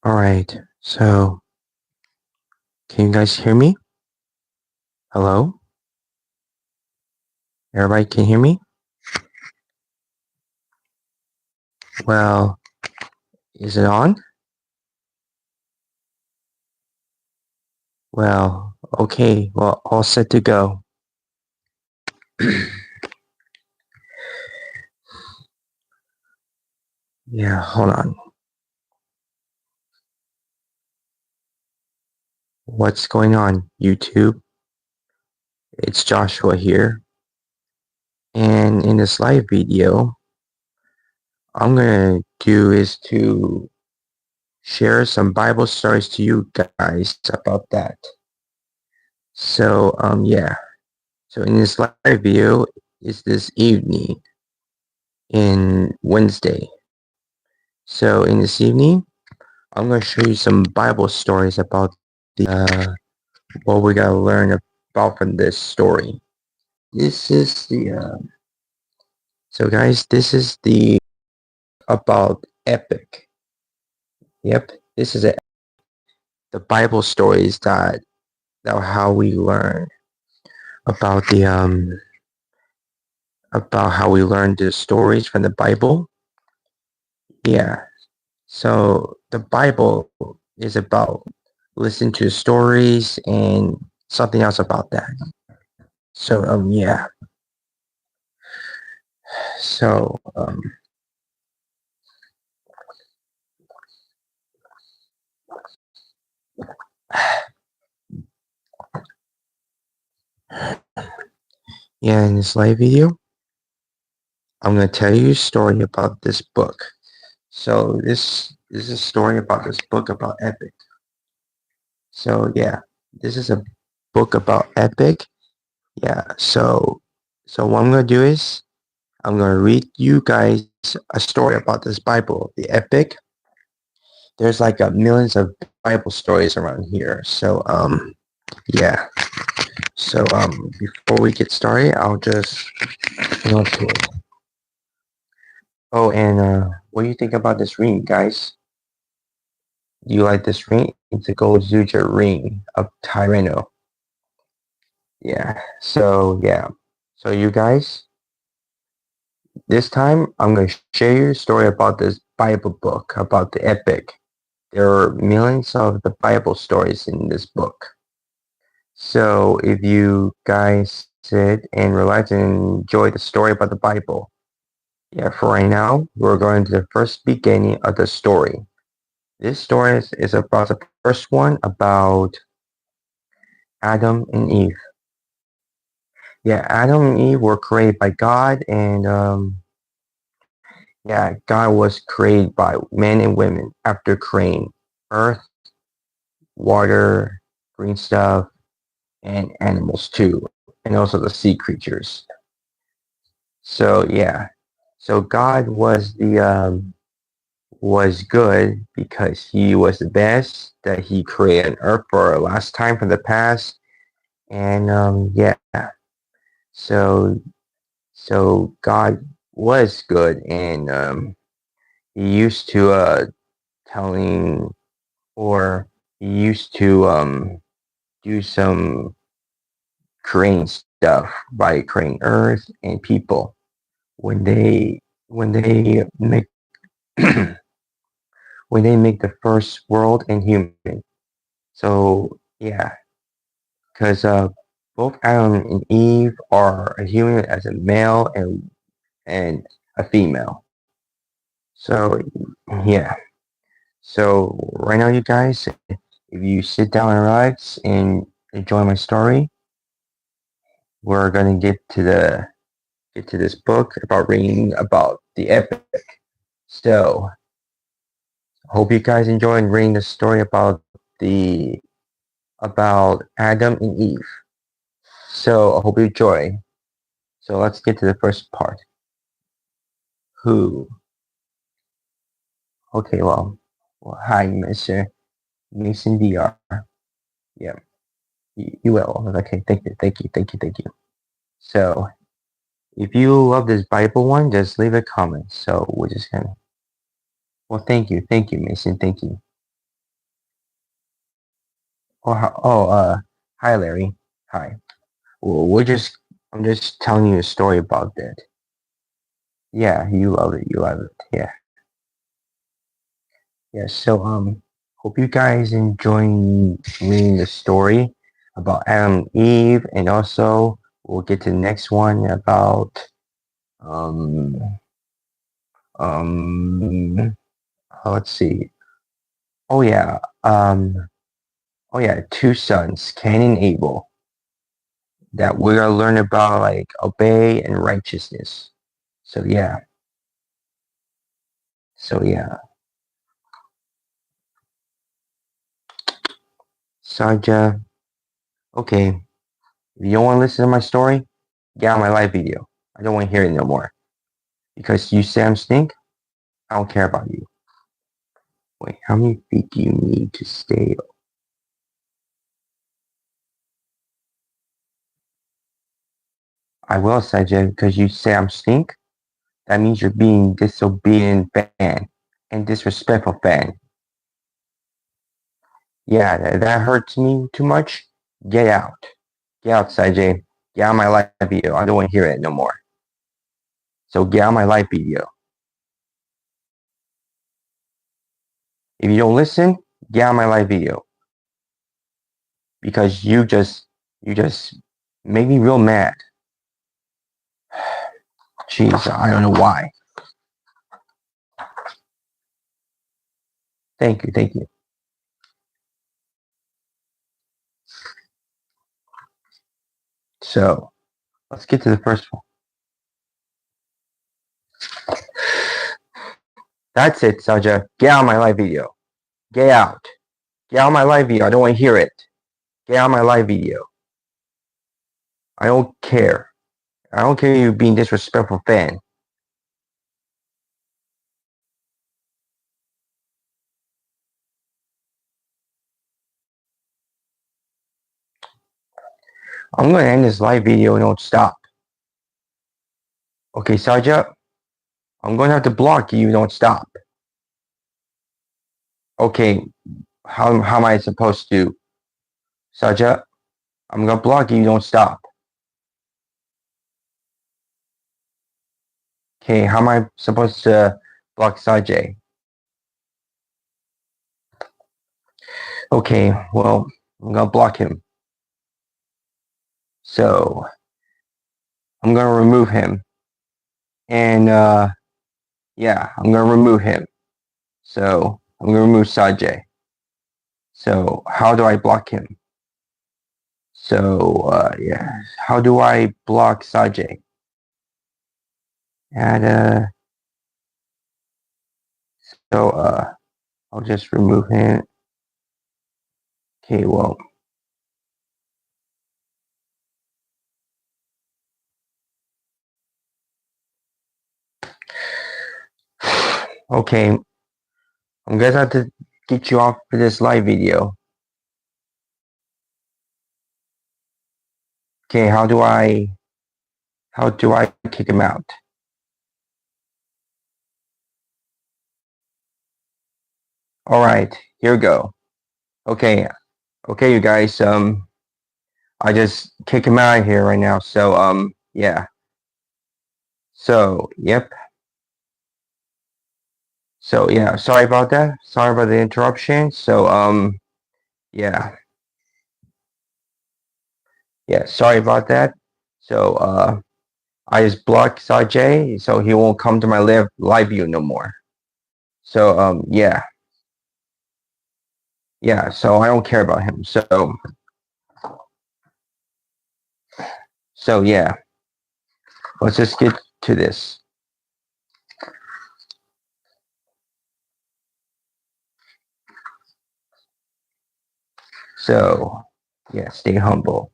Alright, so can you guys hear me? Hello? Everybody can hear me? Well, is it on? Well, okay, well, all set to go. Yeah, hold on. What's going on, YouTube? It's Joshua here. And in this live video, I'm gonna do is to share some Bible stories to you guys about that. So, yeah. So in this live video, is this evening in Wednesday. So in this evening, I'm going to show you some Bible stories about the what we got to learn about from this story. This is the so guys, this is the about epic. Yep, this is the Bible stories that how we learn about the about how we learn the stories from the Bible. Yeah. So the Bible is about listen to stories and something else about that. So yeah. So yeah, in this live video, I'm gonna tell you a story about this book. So this is a story about this book about epic. So yeah, this is a book about epic. Yeah. So what I'm gonna do is I'm gonna read you guys a story about this Bible, the epic. There's like millions of Bible stories around here. So yeah. So before we get started, I'll just go to it. Oh, and what do you think about this ring, guys? Do you like this ring? It's a gold Zuja ring of Tyranno. Yeah. So yeah. So you guys, this time I'm gonna share you a story about this Bible book about the epic. There are millions of the Bible stories in this book. So if you guys sit and relax and enjoy the story about the Bible, yeah, for right now, we're going to the first beginning of the story. This story is about the first one about Adam and Eve. Yeah, Adam and Eve were created by God, and yeah, God was created by men and women after creating earth, water, green stuff, and animals too, and also the sea creatures. So yeah, so God was good because he was the best that he created on earth for a last time from the past, and yeah, so so God was good, and he used to telling or he used to do some creating stuff by creating earth and people when they make when they make the first world and human. So yeah, because both Adam and Eve are a human as a male and a female. So yeah. So right now, you guys, if you sit down and relax and enjoy my story, we're gonna get to this book about reading about the epic. So hope you guys enjoy reading the story the about Adam and Eve. So I hope you enjoy. So let's get to the first part. Who? Okay, well, hi, Mr. Mason VR. Yeah, you will. Okay, thank you. So if you love this Bible one, just leave a comment. So we're just gonna. Well, thank you, Mason. Thank you. Hi Larry. Hi. Well, I'm just telling you a story about that. Yeah, you love it. You love it. Yeah. Yeah. So, hope you guys enjoying reading the story about Adam and Eve, and also we'll get to the next one about, um, um, let's see. Oh yeah. Oh yeah. Two sons, Cain and Abel, that we're gonna learn about, like obey and righteousness. So yeah. So yeah. Saja. Okay. If you don't want to listen to my story, get out of my live video. I don't want to hear it no more. Because you say I'm stink, I don't care about you. Wait, how many feet do you need to stay? I will, Saja, because you say I'm stink. That means you're being disobedient fan and disrespectful fan. Yeah, that hurts me too much. Get out. Get out, Saja. Get out of my live video. I don't want to hear it no more. So get out of my live video. If you don't listen, get out of my live video. Because you just make me real mad. Jeez, I don't know why. Thank you, thank you. So let's get to the first one. That's it, Saja. Get out of my live video. Get out. Get out of my live video. I don't want to hear it. Get out of my live video. I don't care. I don't care you being disrespectful fan. I'm gonna end this live video and don't stop. Okay, Saja, I'm gonna have to block you. Don't stop. Okay, how am I supposed to, Saja? I'm gonna block you. Don't stop. Okay, how am I supposed to block Sajay? Okay, well, I'm gonna block him. So I'm gonna remove him. And yeah, I'm gonna remove him. So I'm gonna remove Sajay. So how do I block him? So yeah, how do I block Sajay? And so I'll just remove him. Okay, well, okay, I'm gonna have to get you off for this live video. Okay, how do I kick him out? All right, here we go. Okay, okay, you guys. I just kick him out of here right now. So yeah. So yep. So yeah, sorry about that. Sorry about the interruption. So yeah. Yeah, sorry about that. So I just blocked Sajay so he won't come to my live view no more. So yeah. Yeah, so I don't care about him. So yeah. Let's just get to this. So yeah, stay humble.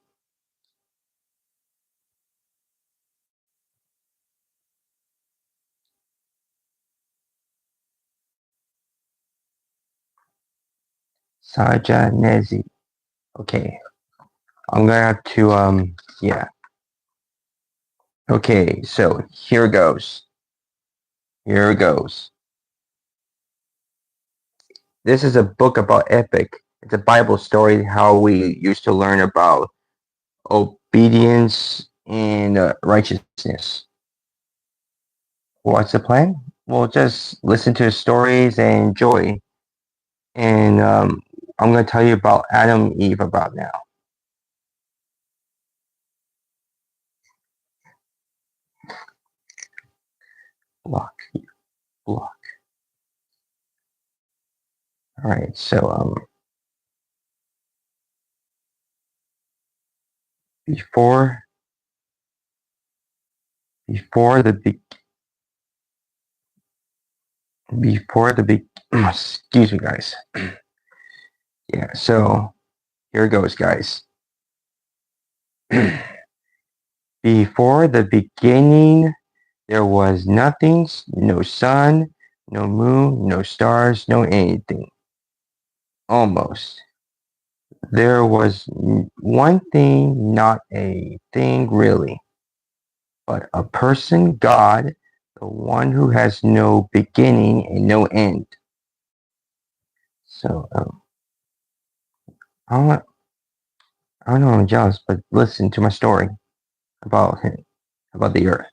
Saja Nezi. Okay. I'm gonna have to yeah. Okay, so here goes. Here goes. This is a book about epic It's a Bible story how we used to learn about obedience and righteousness. What's the plan? Well, just listen to the stories and enjoy. And I'm going to tell you about Adam and Eve about now. Block, block. All right. So before before the big before the big excuse me, guys. Yeah. So here it goes, guys. Before the beginning, there was nothing, no sun, no moon, no stars, no anything. Almost. There was one thing, not a thing really, but a person, God, the one who has no beginning and no end. So, I don't, I don't know, I'm jealous, but listen to my story about him, about the earth,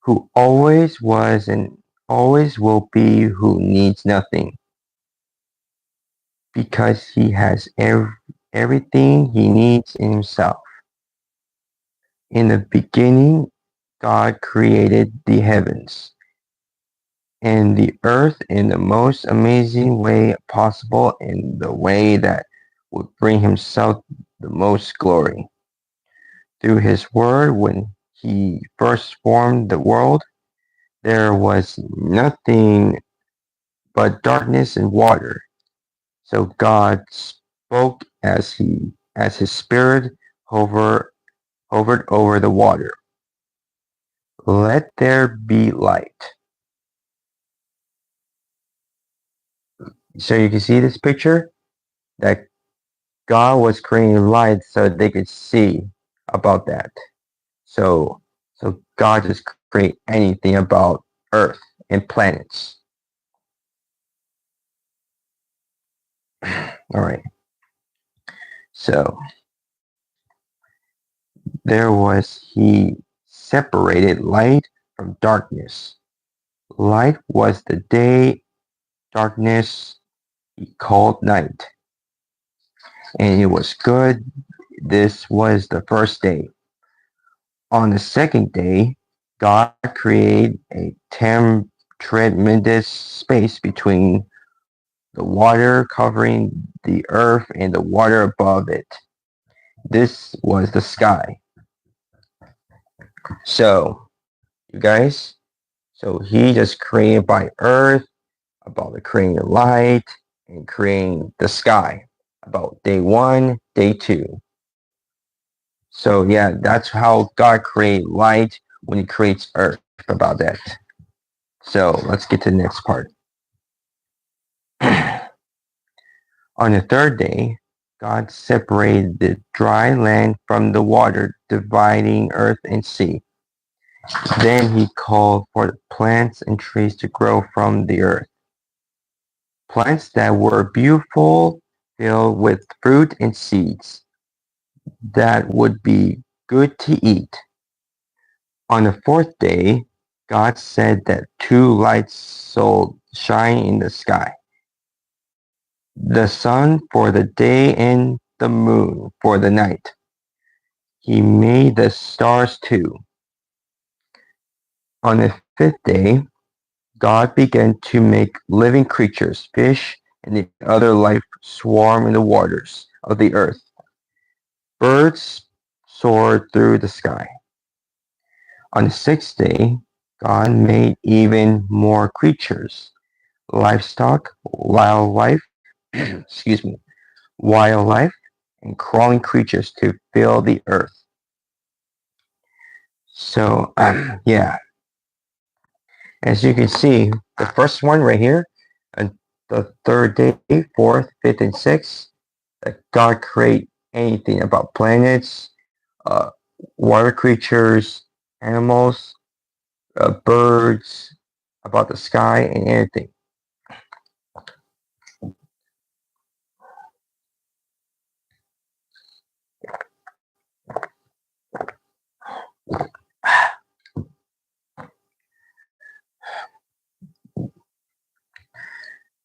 who always was and always will be, who needs nothing, because he has everything he needs in himself. In the beginning, God created the heavens and the earth in the most amazing way possible, in the way that would bring himself the most glory. Through his word, when he first formed the world, there was nothing but darkness and water. So God spoke as his spirit hovered over the water. Let there be light. So you can see this picture that God was creating light so they could see about that. So God just create anything about Earth and planets. All right. So there was he separated light from darkness. Light was the day, darkness he called night. And it was good. This was the first day. On the second day, God created a tremendous space between the water covering the earth and the water above it. This was the sky. So, you guys, so he just created by earth, about the creating light, and creating the sky, about day one, day two. So yeah, that's how God created light when he creates earth, about that. So let's get to the next part. On the third day, God separated the dry land from the water, dividing earth and sea. Then he called for the plants and trees to grow from the earth. Plants that were beautiful, filled with fruit and seeds, that would be good to eat. On the fourth day, God said that two lights should shine in the sky, the sun for the day and the moon for the night. He made the stars too. On the fifth day, God began to make living creatures, fish, and the other life swarm in the waters of the earth. Birds soared through the sky. On the sixth day, God made even more creatures, livestock, wildlife, excuse me, wildlife, and crawling creatures to fill the earth. So, yeah, as you can see, the first one right here, and the third day, fourth, fifth, and sixth, that God create anything about planets, uh, water creatures, animals, birds, about the sky, and anything.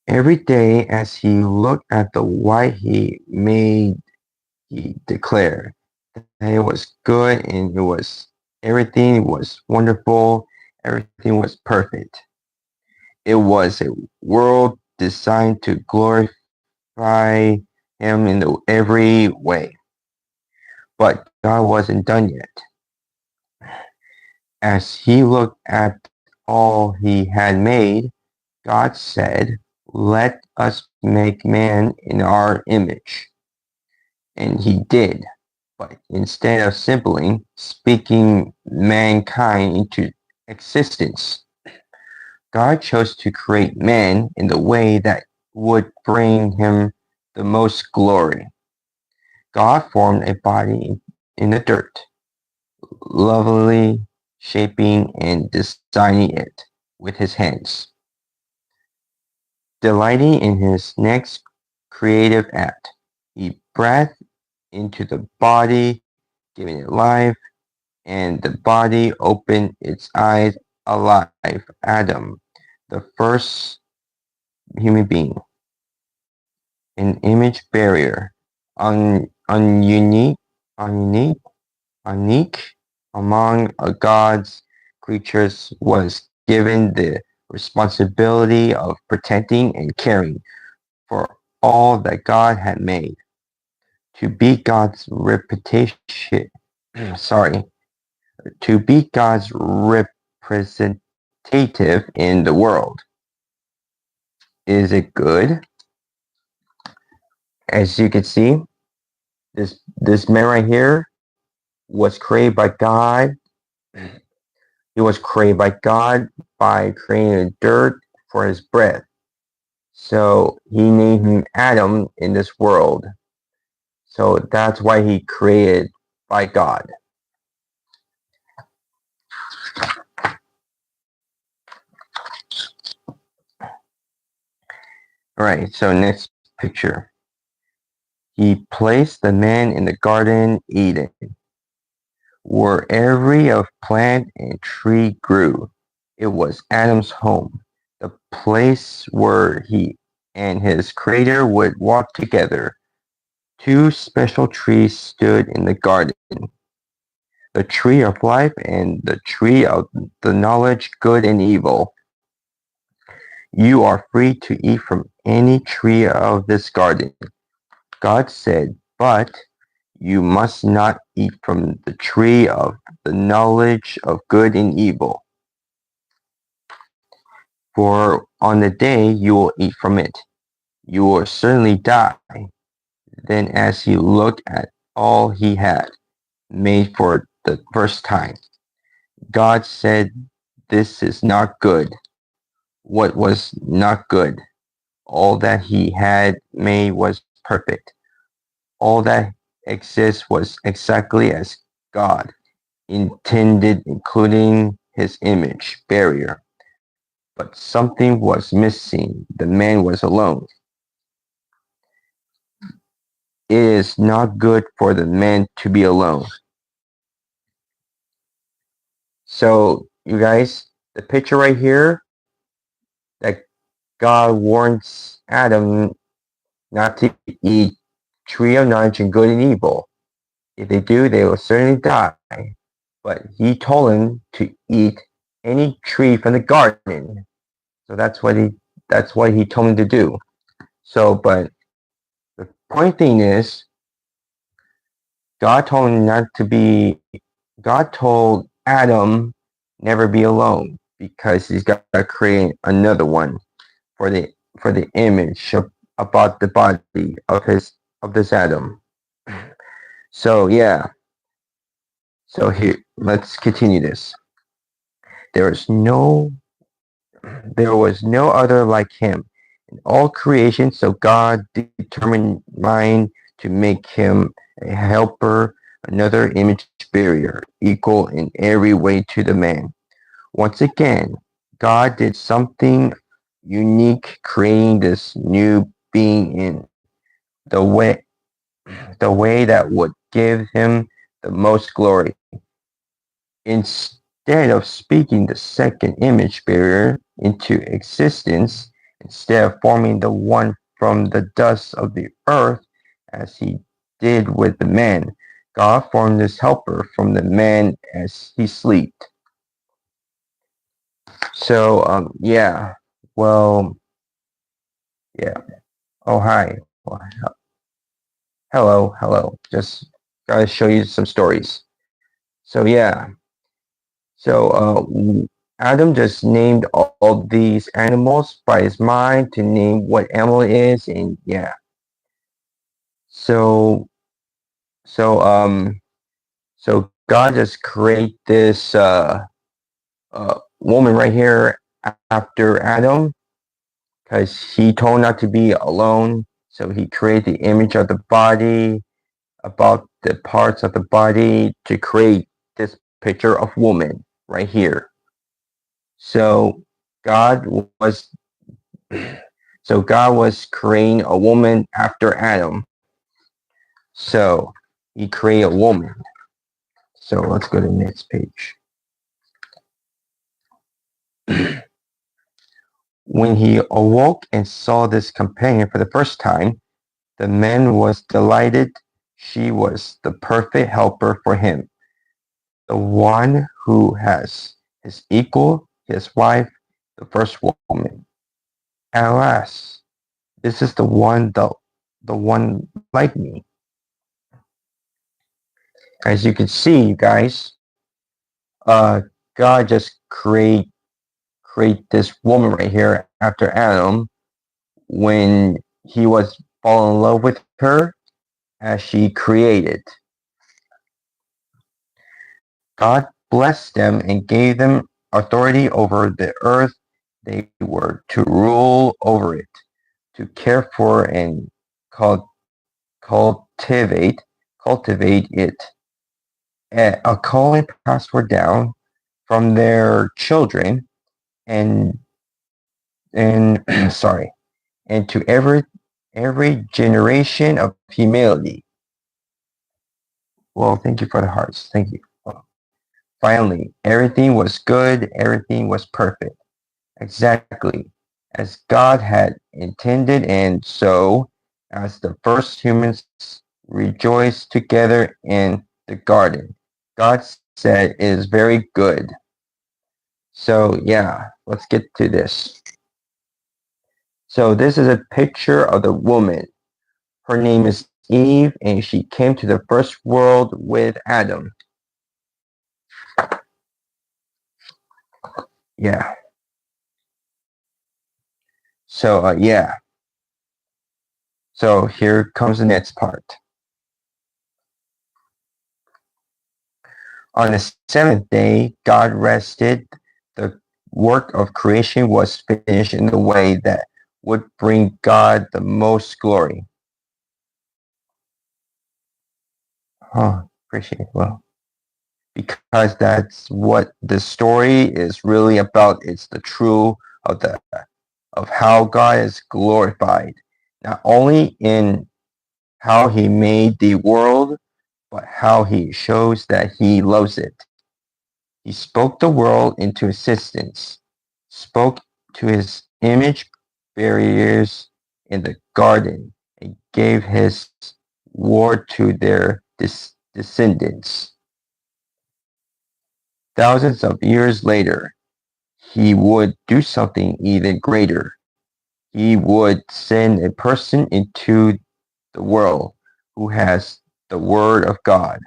Every day as he looked at the white he made, he declared that it was good and everything was wonderful, everything was perfect. It was a world designed to glorify him in every way. But God wasn't done yet. As he looked at all he had made, God said, "Let us make man in our image." And he did. But instead of simply speaking mankind into existence, God chose to create man in the way that would bring him the most glory. God formed a body in the dirt, lovingly shaping and designing it with his hands, delighting in his next creative act. He breathed into the body, giving it life, and the body opened its eyes alive. Adam, the first human being, an image bearer, unique, unique among God's creatures, was given the responsibility of protecting and caring for all that God had made. To be God's reputation, sorry, to be God's representative in the world. Is it good? As you can see, this man right here was created by God. He was created by God by creating dirt for his breath. So he named him Adam in this world. So that's why he created by God. All right, so next picture. He placed the man in the garden Eden, where every of plant and tree grew. It was Adam's home, the place where he and his creator would walk together. Two special trees stood in the garden, the tree of life and the tree of the knowledge good and evil. You are free to eat from any tree of this garden, God said, but you must not eat from the tree of the knowledge of good and evil. For on the day you will eat from it, you will certainly die. Then as he looked at all he had made for the first time, God said, "This is not good." What was not good? All that he had made was perfect. All that exists was exactly as God intended, including his image barrier. But something was missing. The man was alone. It is not good for the man to be alone. So, you guys, the picture right here that God warns Adam not to eat tree of knowledge and good and evil. If they do, they will certainly die. But he told him to eat any tree from the garden. So that's what he told him to do. So, but the point thing is, God told him not to be. God told Adam never be alone because he's got to create another one for the image about the body of this Adam. So yeah. So here, let's continue this. There is no There was no other like him in all creation, so God determined to make him a helper, another image bearer, equal in every way to the man. Once again, God did something unique, creating this new being in the way the way that would give him the most glory. Instead of speaking the second image bearer into existence, instead of forming the one from the dust of the earth, as he did with the man, God formed this helper from the man as he slept. So, yeah. Well, yeah. Oh, hi. Well, hello. Just gotta show you some stories. So, yeah. So, Adam just named all these animals by his mind to name what animal it is, and yeah. So, so, so God just create this woman right here after Adam, because he told not to be alone. So he created the image of the body, about the parts of the body to create this picture of woman right here. So God was so God was creating a woman after Adam. So he created a woman. So let's go to the next page. When he awoke and saw this companion for the first time, the man was delighted. She was the perfect helper for him, the one who has his equal, his wife, the first woman. Alas, this is the one like me. As you can see, guys, uh, God just create this woman right here after Adam when he was falling in love with her as she created. God blessed them and gave them authority over the earth. They were to rule over it, to care for and cultivate cultivate it. A calling passed were down from their children and sorry, and to every generation of humility. Well, thank you for the hearts. Thank you. Well, finally, everything was good, everything was perfect. Exactly as God had intended, and so as the first humans rejoiced together in the garden. God said it is very good. So yeah, let's get to this. So this is a picture of the woman. Her name is Eve, and she came to the first world with Adam. Yeah. So yeah. So here comes the next part. On the seventh day, God rested. The work of creation was finished in a way that would bring God the most glory. Oh, appreciate it. Well, because that's what the story is really about. It's the truth of the of how God is glorified, not only in how he made the world, but how he shows that he loves it. He spoke the world into existence, spoke to his image bearers in the garden, and gave his word to their descendants. Thousands of years later, he would do something even greater. He would send a person into the world who has the word of God.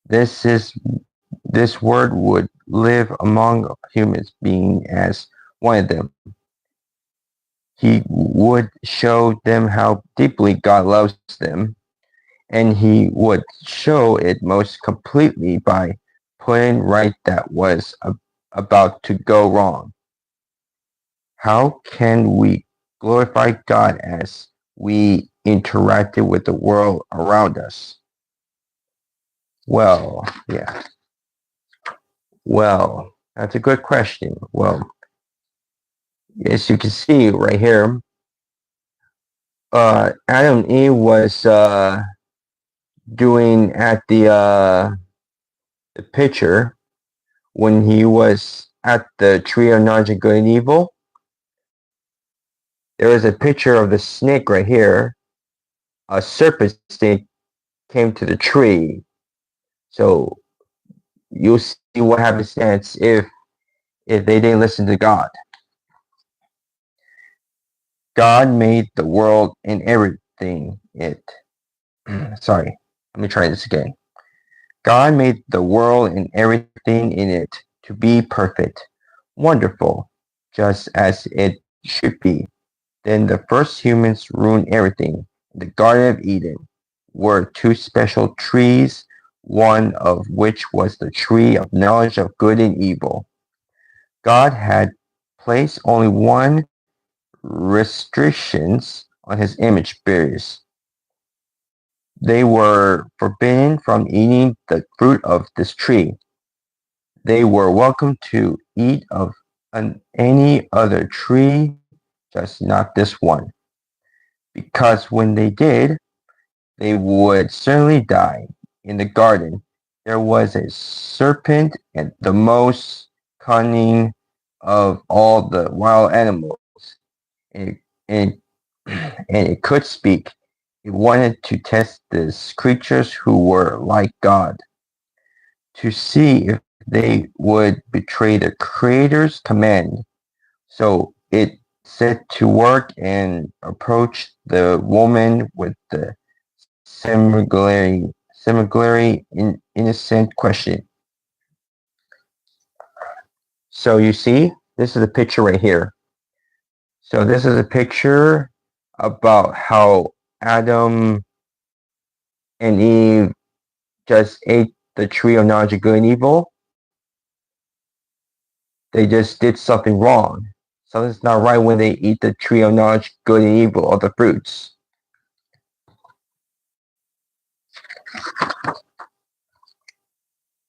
This is this word would live among human beings as one of them. He would show them how deeply God loves them, and he would show it most completely by putting right that was about to go wrong. How can we glorify God as we interacted with the world around us? Well, yeah. Well, that's a good question. Well, as you can see right here, Adam and Eve was doing at the the picture when he was at the tree of knowledge of good and evil. There is a picture of the snake right here. A serpent snake came to the tree. So you'll see what happens next if they didn't listen to God. God made the world and everything it. Sorry, let me try this again. God made the world and everything in it to be perfect, wonderful, just as it should be. Then the first humans ruined everything. In the Garden of Eden were two special trees, one of which was the tree of knowledge of good and evil. God had placed only one restrictions on his image bearers. They were forbidden from eating the fruit of this tree. They were welcome to eat of any other tree, just not this one, because when they did, they would certainly die. In the garden, there was a serpent, and the most cunning of all the wild animals. And, and, and it could speak. It wanted to test these creatures who were like God, to see if they would betray the Creator's command. So it set to work and approached the woman with the similarly innocent question. So you see, this is a picture right here. So this is a picture about how Adam and Eve just ate the tree of knowledge of good and evil. They just did something wrong. Something's not right when they eat the tree of knowledge, good and evil, or the fruits.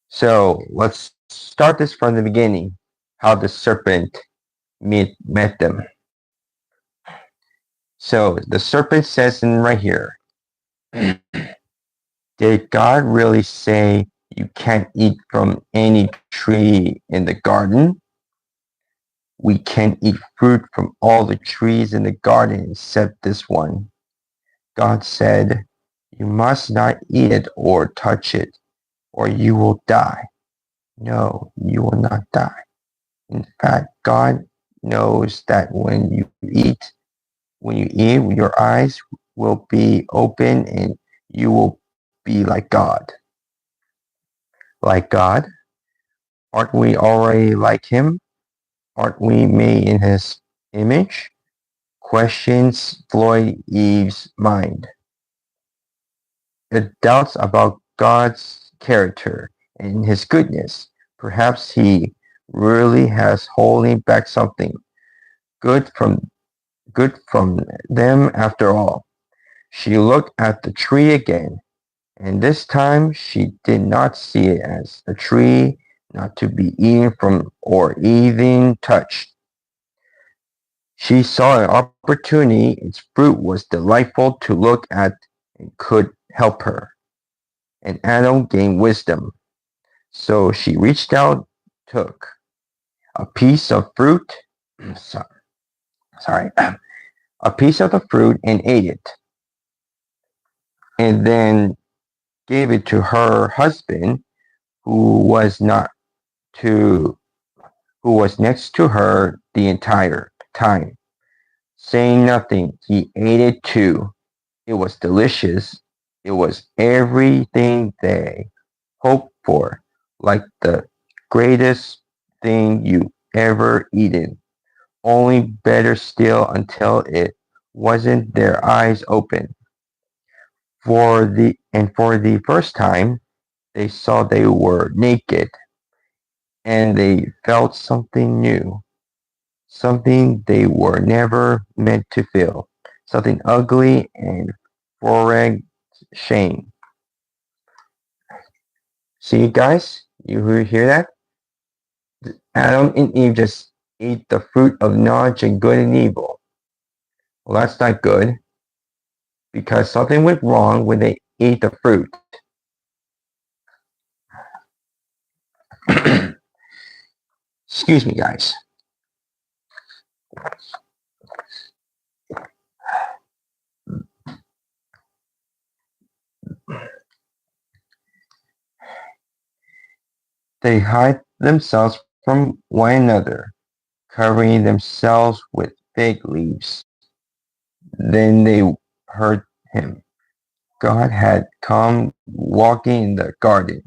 So let's start this from the beginning, how the serpent met them. So the serpent says in right here, did God really say you can't eat from any tree in the garden? We can eat fruit from all the trees in the garden except this one. God said, you must not eat it or touch it, or you will die. No, you will not die. In fact, God knows that when you eat, your eyes will be open and you will be like God. Like God? Aren't we already like him? Aren't we made in his image? Questions Floyd Eve's mind. The doubts about God's character and his goodness. Perhaps he really has holding back something good from them after all. She looked at the tree again, and this time she did not see it as a tree not to be eaten from or even touched. She saw an opportunity. Its fruit was delightful to look at and could help her. And Adam gained wisdom. So she reached out, took a piece of fruit, sorry, a piece of the fruit and ate it. And then gave it to her husband who was not to who was next to her the entire time. Saying nothing, he ate it too. It was delicious. It was everything they hoped for, like the greatest thing you ever eaten. Only better still until it wasn't their eyes open. For the first time, they saw they were naked, and they felt something new, something they were never meant to feel, something ugly and foreign shame. See, guys, you hear that? Adam and Eve just ate the fruit of knowledge of good and evil. Well, that's not good because something went wrong when they ate the fruit. Excuse me, guys. They hide themselves from one another, covering themselves with fig leaves. Then they heard him. God had come walking in the garden.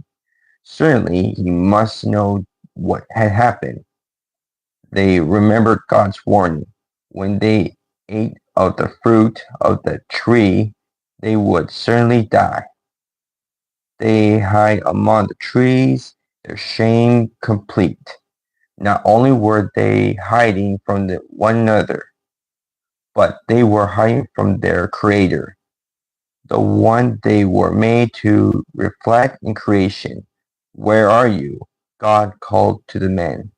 Certainly he must know what had happened. They remembered God's warning. When they ate of the fruit of the tree, they would certainly die. They hide among the trees, their shame complete. Not only were they hiding from one another, but they were hiding from their Creator, the one they were made to reflect in creation. Where are you? God called to the man.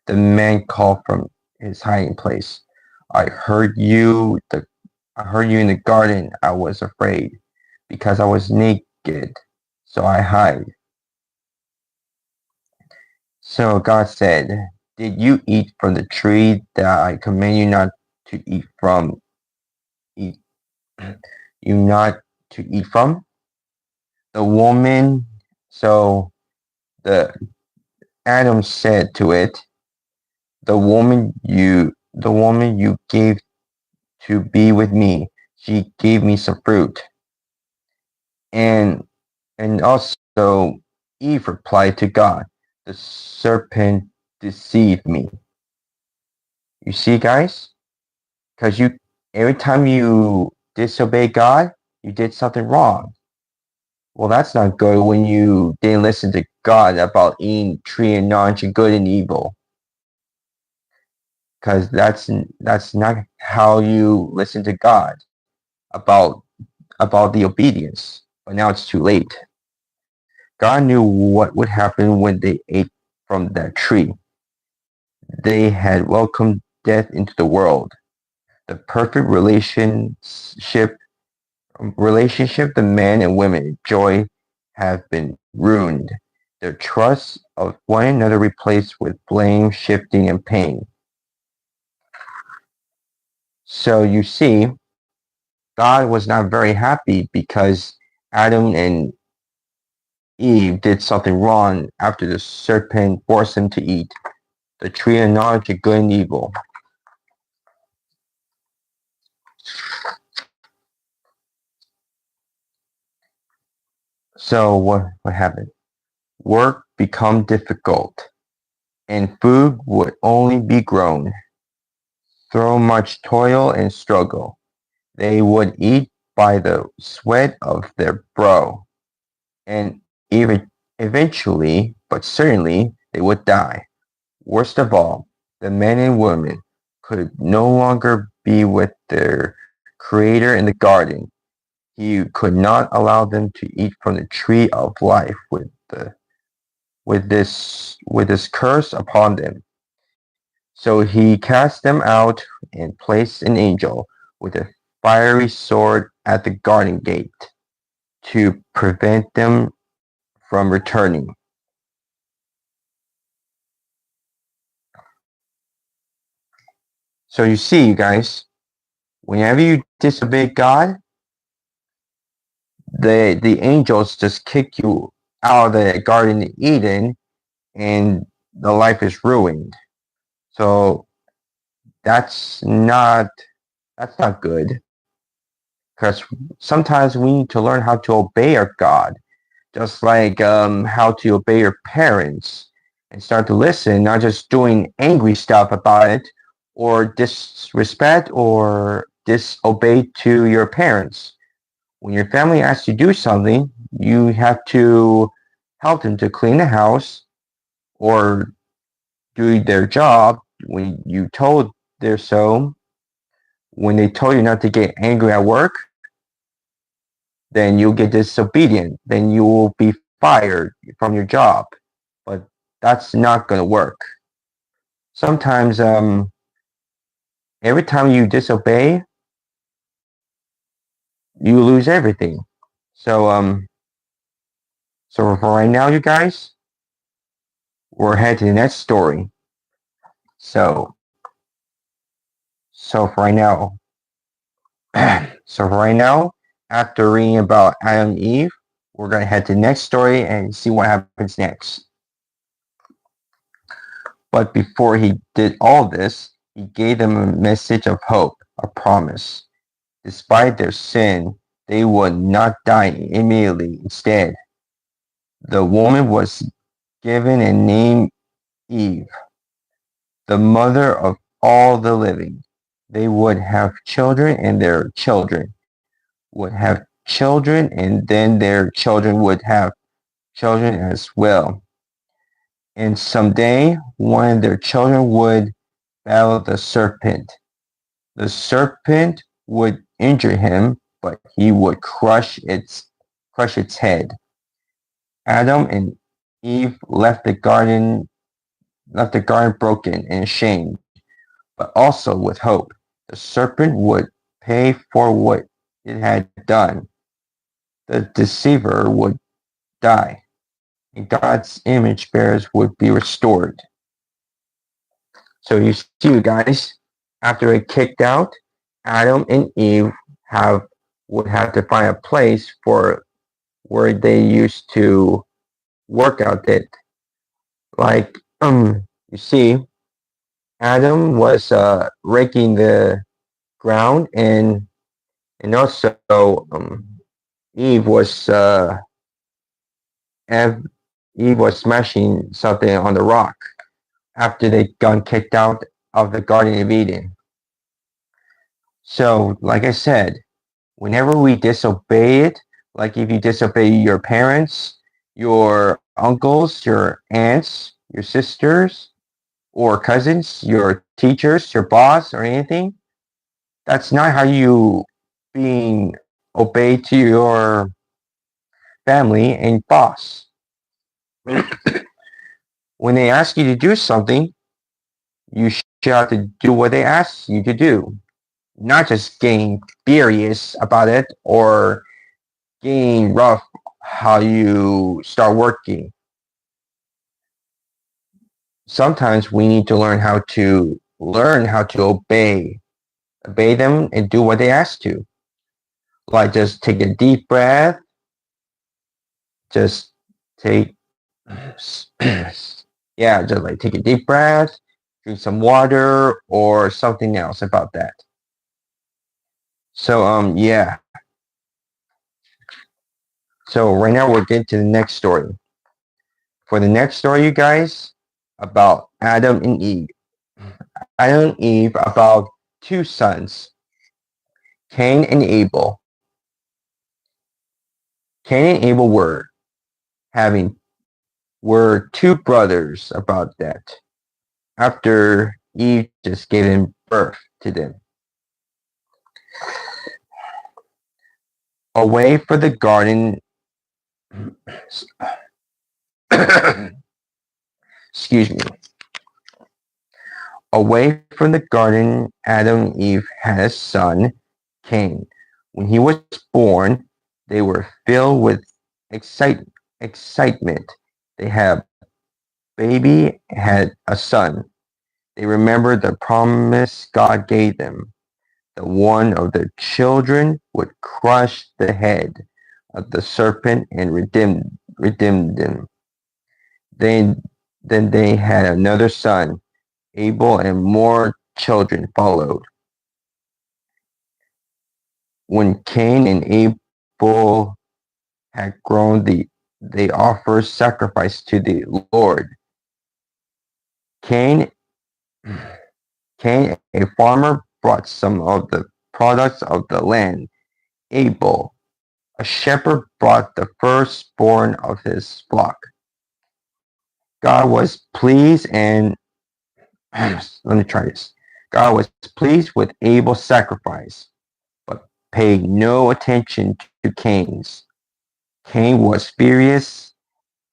The man called from his hiding place. I heard you. I heard you in the garden. I was afraid because I was naked, so I hid. So God said, "Did you eat from the tree that I command you not to eat from? Eat you not to eat from?" The woman. So the Adam said to it, the woman you gave to be with me, she gave me some fruit. And also Eve replied to God, the serpent deceived me. You see, guys? Because every time you disobey God, you did something wrong. Well, that's not good when you didn't listen to God about eating tree and knowledge of good and evil. Because that's not how you listen to God about about the obedience. But now it's too late. God knew what would happen when they ate from that tree. They had welcomed death into the world. The perfect relationship the man and women enjoy have been ruined. Their trust of one another replaced with blame, shifting, and pain. So you see, God was not very happy because Adam and Eve did something wrong after the serpent forced them to eat the tree of knowledge of good and evil. So what happened? Work become difficult, and food would only be grown. Through much toil and struggle, they would eat by the sweat of their brow, and even eventually, but certainly, they would die. Worst of all, the men and women could no longer be with their Creator in the garden. He could not allow them to eat from the tree of life with this curse upon them. So he cast them out and placed an angel with a fiery sword at the garden gate to prevent them from returning. So you see, you guys, whenever you disobey God, the angels just kick you out of the Garden of Eden, and the life is ruined. So that's not that's not good, because sometimes we need to learn how to obey our God, just like how to obey your parents and start to listen, not just doing angry stuff about it or disrespect or disobey to your parents. When your family asks you to do something, you have to help them to clean the house or do their job when you told them so. When they told you not to get angry at work, then you'll get disobedient. Then you will be fired from your job. But that's not going to work. Sometimes, every time you disobey, you lose everything. So, so for right now, you guys, we're headed to the next story. So, so for right now, so for right now, after reading about Adam and Eve, we're gonna head to the next story and see what happens next. But before he did all this, he gave them a message of hope, a promise. Despite their sin, they would not die immediately. Instead, the woman was given a name Eve, the mother of all the living. They would have children, and their children would have children, and then their children would have children as well. And someday, one of their children would battle the serpent. The serpent would injure him, but he would crush its head. Adam and Eve left the garden broken and ashamed, but also with hope. The serpent would pay for what it had done. The deceiver would die, and God's image bearers would be restored. So you see, you guys, after they kicked out, Adam and Eve would have to find a place for where they used to work out it. Like, you see, Adam was raking the ground, and also Eve was Eve was smashing something on the rock after they got kicked out of the Garden of Eden. So, like I said, whenever we disobey it, like if you disobey your parents, your uncles, your aunts, your sisters, or cousins, your teachers, your boss, or anything, that's not how you being obeyed to your family and boss. When they ask you to do something, you should have to do what they ask you to do, not just getting furious about it or getting rough how you start working. Sometimes we need to learn how to obey them and do what they ask to. Like just take a deep breath, just take yeah, just like take a deep breath, drink some water or something else about that. So yeah. So right now we're getting to the next story. For the next story, you guys, about Adam and Eve. Adam and Eve about two sons, Cain and Abel. Cain and Abel were two brothers about that. After Eve just gave birth to them. Away from the garden excuse me. Away from the garden, Adam and Eve had a son, Cain. When he was born, they were filled with excitement. They had a baby, had a son. They remembered the promise God gave them. That one of their children would crush the head of the serpent and redeem them. Then they had another son, Abel, and more children followed. When Cain and Abel had grown, they offered sacrifice to the Lord. Cain, a farmer, brought some of the products of the land. Abel, a shepherd, brought the firstborn of his flock. God was pleased and let me try this. God was pleased with Abel's sacrifice, but paid no attention to Cain's. Cain was furious.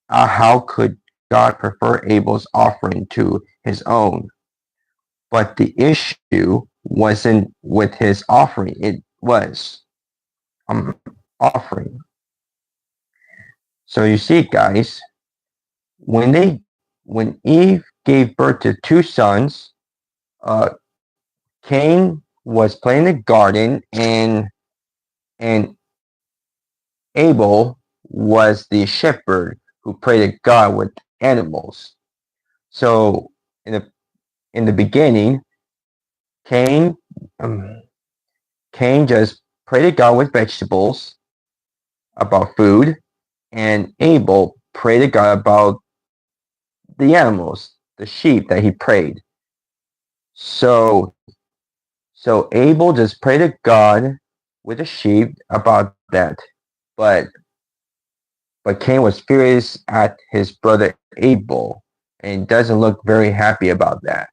How could God prefer Abel's offering to his own? But the issue wasn't with his offering. It was offering. So you see, guys, when they when Eve gave birth to two sons, uh, Cain was playing in the garden, and Abel was the shepherd who prayed to God with animals. So in the beginning, Cain um, Cain just prayed to God with vegetables about food, and Abel prayed to God about the animals, the sheep that he prayed. So so Abel just prayed to God with the sheep about that, but Cain was furious at his brother Abel, and doesn't look very happy about that.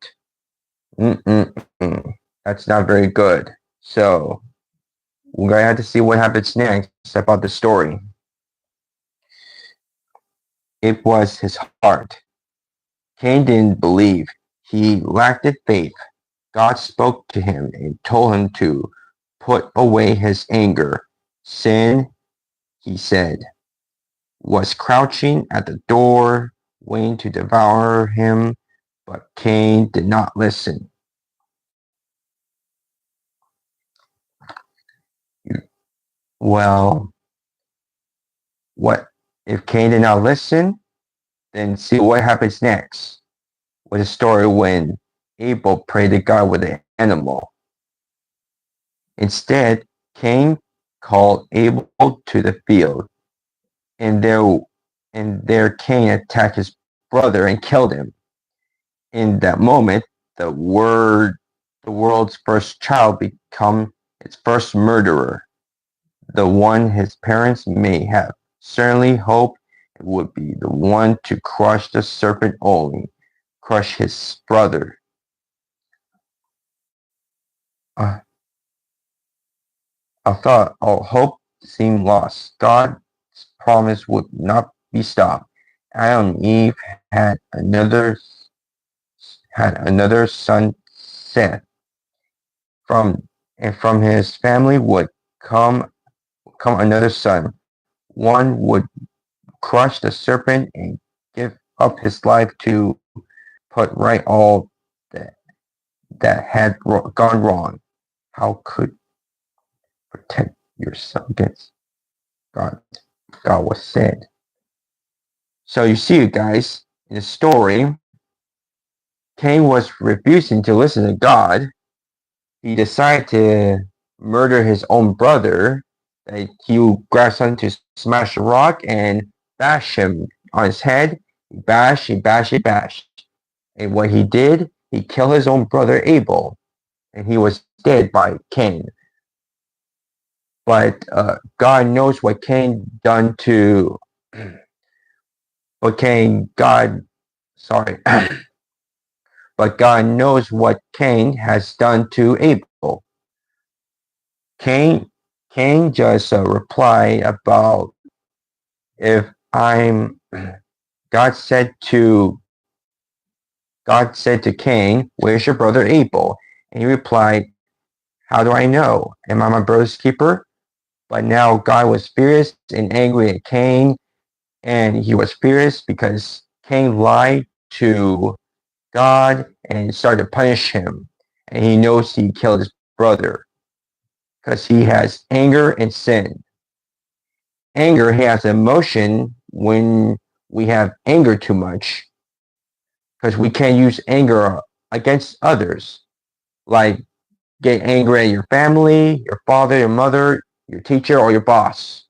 Mm-mm-mm. That's not very good. So we're gonna have to see what happens next about the story. It was his heart. Cain didn't believe. He lacked faith. God spoke to him and told him to put away his anger. Sin, he said, was crouching at the door, waiting to devour him, but Cain did not listen. Well, what if Cain did not listen? Then see what happens next with the story when Abel prayed to God with an animal. Instead, Cain called Abel to the field, and there Cain attacked his brother and killed him. In that moment, the world's first child become its first murderer, the one his parents may have certainly hoped would be the one to crush the serpent only, crush his brother. Uh, I thought all hope seemed lost. God's promise would not be stopped. Adam and Eve had another son, Seth. From his family would come another son. One would crush the serpent and give up his life to put right all that had gone wrong. How could protect yourself against God? God was said. So you see, guys, in the story, Cain was refusing to listen to God. He decided to murder his own brother. He would grab something to smash a rock and bash him on his head. He bashed. And what he did, he killed his own brother Abel, and he was dead by Cain. But God knows what Cain done to. What Cain, God, sorry, but God knows what Cain has done to Abel. Cain, Cain just replied about if I'm. God said to Cain, "Where's your brother Abel?" And he replied, "How do I know? Am I my brother's keeper?" But now God was furious and angry at Cain, and he was furious because Cain lied to God and started to punish him. And he knows he killed his brother because he has anger and sin. Anger, he has emotion when we have anger too much because we can't use anger against others. Like get angry at your family, your father, your mother, your teacher, or your boss.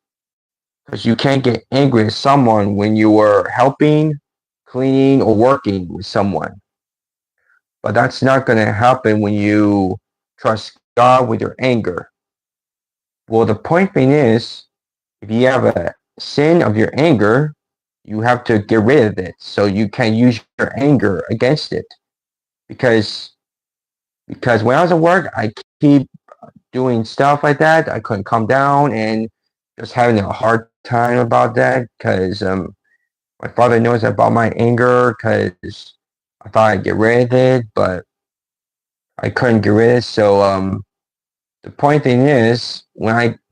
Because you can't get angry at someone when you were helping, cleaning, or working with someone. But that's not going to happen when you trust God with your anger. Well, the point being is, if you have a sin of your anger, you have to get rid of it. So you can use your anger against it. Because when I was at work, I keep doing stuff like that. I couldn't calm down and just having a hard time about that because my father knows about my anger because I thought I'd get rid of it, but I couldn't get rid of it. So the point thing is when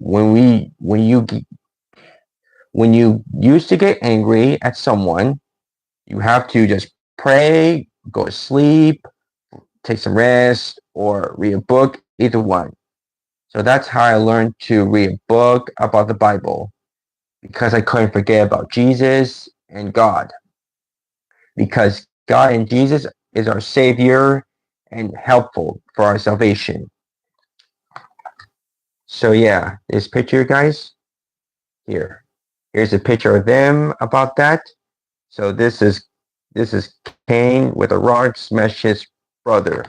you used to get angry at someone, you have to just pray, go to sleep, take some rest, or read a book, either one. So that's how I learned to read a book about the Bible, because I couldn't forget about Jesus and God. Because God and Jesus is our Savior and helpful for our salvation. So yeah, this picture, guys, here. Here's a picture of them about that. So this is Cain with a rock smashed his brother.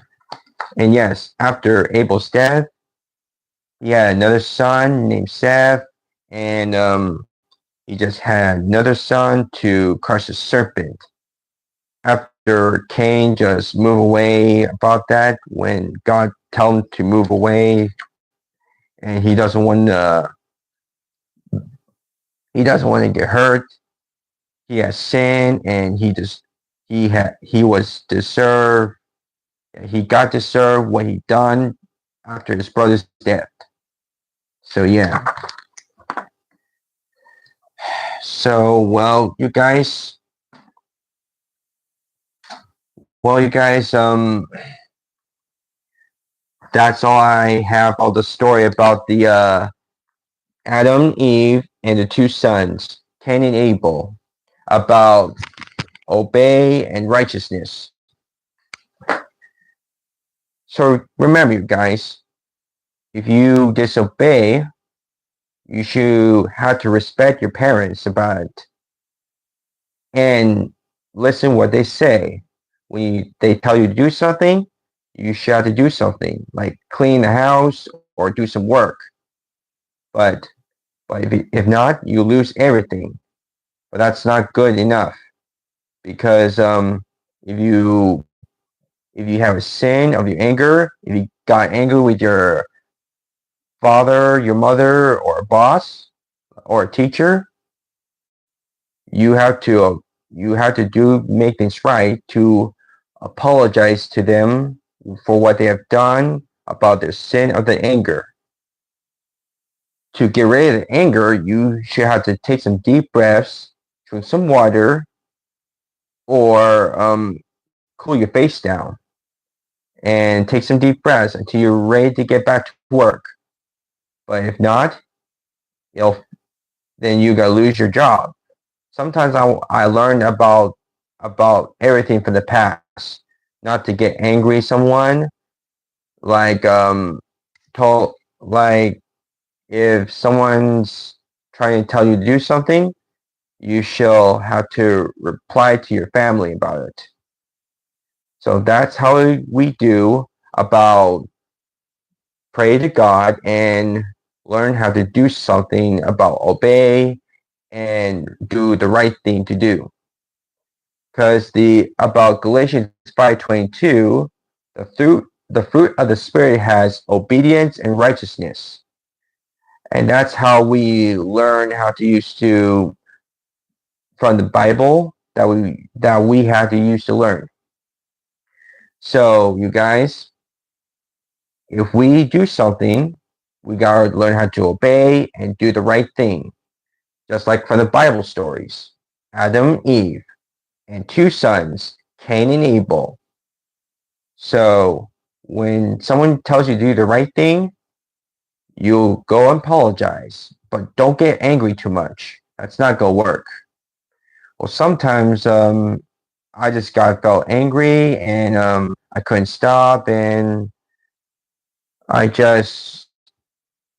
And yes, after Abel's death, he had another son named Seth, and he just had another son to crush a serpent. After Cain just moved away about that, when God told him to move away, and he doesn't want to get hurt. He has sinned, and he was deserved. He got deserved what he done after his brother's death. So yeah. So well, you guys. That's all I have of the story about the Adam, Eve, and the two sons, Cain and Abel, about obey and righteousness. So remember, you guys, if you disobey, you should have to respect your parents about it and listen what they say. When they tell you to do something, you should have to do something, like clean the house or do some work. But if not, you lose everything. But that's not good enough, because if you have a sin of your anger, if you got angry with your father, your mother, or a boss, or a teacher, you have to make things right, to apologize to them for what they have done about their sin of the anger. To get rid of the anger, you should have to take some deep breaths, drink some water, or cool your face down, and take some deep breaths until you're ready to get back to work. But if not, then you gotta lose your job. Sometimes I learned about everything from the past, not to get angry at someone. Like told like if someone's trying to tell you to do something, you shall have to reply to your family about it. So that's how we do about pray to God and learn how to do something about obey and do the right thing to do. Because about Galatians 5:22, the fruit of the Spirit has obedience and righteousness. And that's how we learn how to use to from the Bible that we have to use to learn. So you guys, if we do something, we gotta learn how to obey and do the right thing. Just like from the Bible stories, Adam, Eve, and two sons, Cain and Abel. So when someone tells you to do the right thing, you go and apologize, but don't get angry too much. That's not gonna work. Well, sometimes I just felt angry, and I couldn't stop, and I just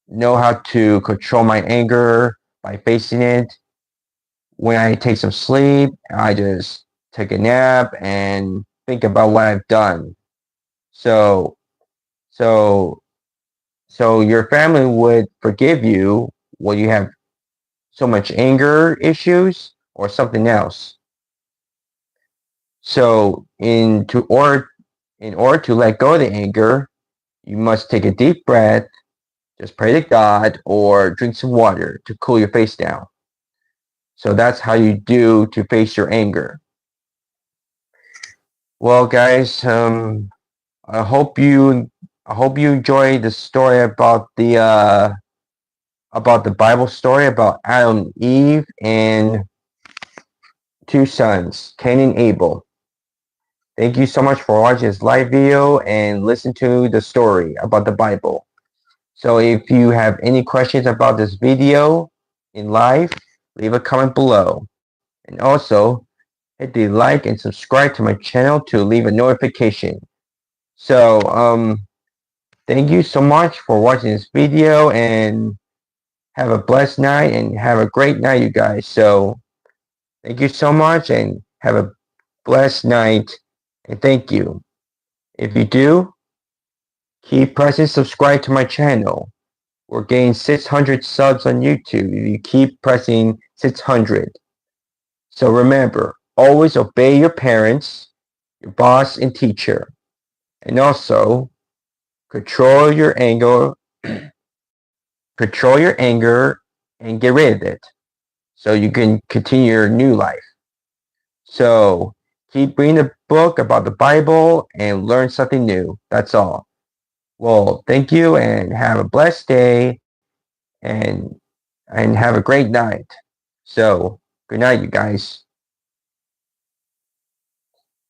know how to control my anger by facing it. When I take some sleep, I just take a nap and think about what I've done. So, so, so your family would forgive you when you have so much anger issues or something else. So, in order to let go of the anger, you must take a deep breath, just pray to God, or drink some water to cool your face down. So that's how you do to face your anger. Well, guys, I hope you enjoyed the story about the Bible story about Adam and Eve and two sons, Cain and Abel. Thank you so much for watching this live video and listen to the story about the Bible. So if you have any questions about this video in live, leave a comment below. And also, hit the like and subscribe to my channel to leave a notification. So, thank you so much for watching this video and have a blessed night and have a great night, you guys. So, thank you so much and have a blessed night. And thank you. If you do, keep pressing subscribe to my channel. We're getting 600 subs on YouTube if you keep pressing 600. So remember, always obey your parents, your boss and teacher. And also, control your anger, control your anger and get rid of it so you can continue your new life. So keep reading the book about the Bible and learn something new. That's all. Well, thank you and have a blessed day and have a great night. So, good night, you guys.